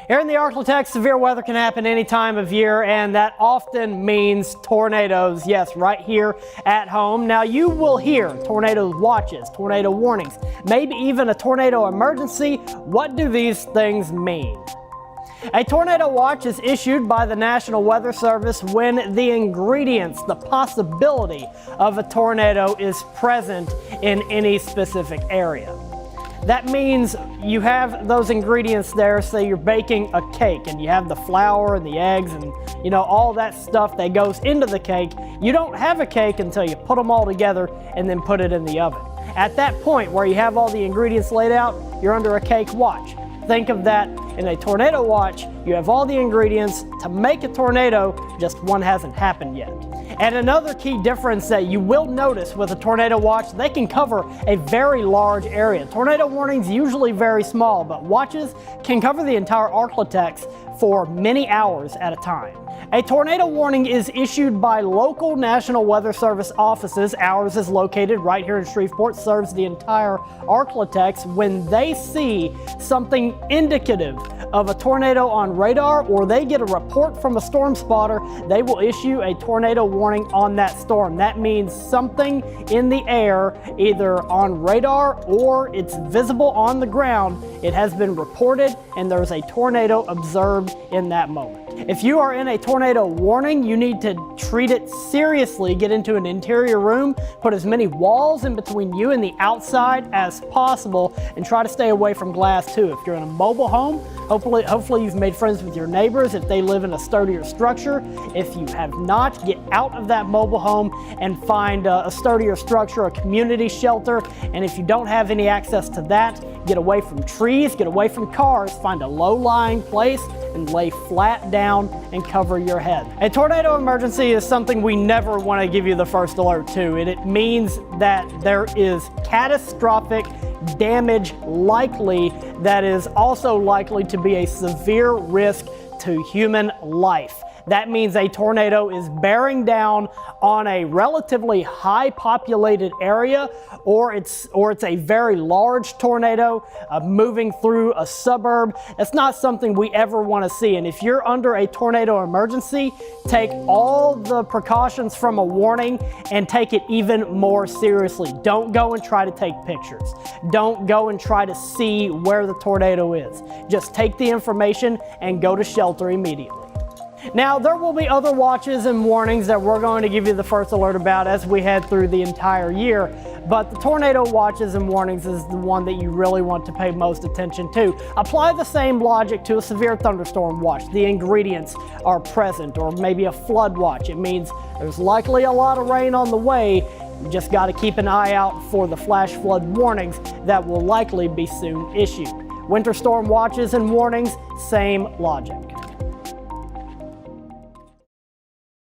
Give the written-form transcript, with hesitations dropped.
Here in the Arklatex, severe weather can happen any time of year, and that often means tornadoes. Yes, right here at home. Now, you will hear tornado watches, tornado warnings, maybe even a tornado emergency. What do these things mean? A tornado watch is issued by the National Weather Service when the ingredients, the possibility of a tornado is present in any specific area. That means you have those ingredients there. Say you're baking a cake and you have the flour and the eggs and all that stuff that goes into the cake. You don't have a cake until you put them all together and then put it in the oven. At that point where you have all the ingredients laid out, you're under a cake watch. Think of that in a tornado watch. You have all the ingredients to make a tornado, just one hasn't happened yet. And another key difference that you will notice with a tornado watch, they can cover a very large area. Tornado warnings usually very small, but watches can cover the entire Arklatex for many hours at a time. A tornado warning is issued by local National Weather Service offices. Ours is located right here in Shreveport, serves the entire Arklatex. When they see something indicative of a tornado on radar, or they get a report from a storm spotter, they will issue a tornado warning on that storm. That means something in the air, either on radar or it's visible on the ground. It has been reported and there's a tornado observed in that moment. If you are in a tornado warning, you need to treat it seriously. Get into an interior room, put as many walls in between you and the outside as possible, and try to stay away from glass too. If you're in a mobile home, hopefully you've made friends with your neighbors if they live in a sturdier structure. If you have not, get out of that mobile home and find a sturdier structure, a community shelter. And if you don't have any access to that, get away from trees, get away from cars, find a low-lying place and lay flat down and cover your head. A tornado emergency is something we never want to give you the first alert to. It means that there is catastrophic damage likely that is also likely to be a severe risk to human life. That means a tornado is bearing down on a relatively high populated area, or it's a very large tornado moving through a suburb. That's not something we ever want to see. And if you're under a tornado emergency, take all the precautions from a warning and take it even more seriously. Don't go and try to take pictures. Don't go and try to see where the tornado is. Just take the information and go to shelter immediately. Now, there will be other watches and warnings that we're going to give you the first alert about as we head through the entire year, but the tornado watches and warnings is the one that you really want to pay most attention to. Apply the same logic to a severe thunderstorm watch. The ingredients are present, or maybe a flood watch. It means there's likely a lot of rain on the way. You just got to keep an eye out for the flash flood warnings that will likely be soon issued. Winter storm watches and warnings, same logic.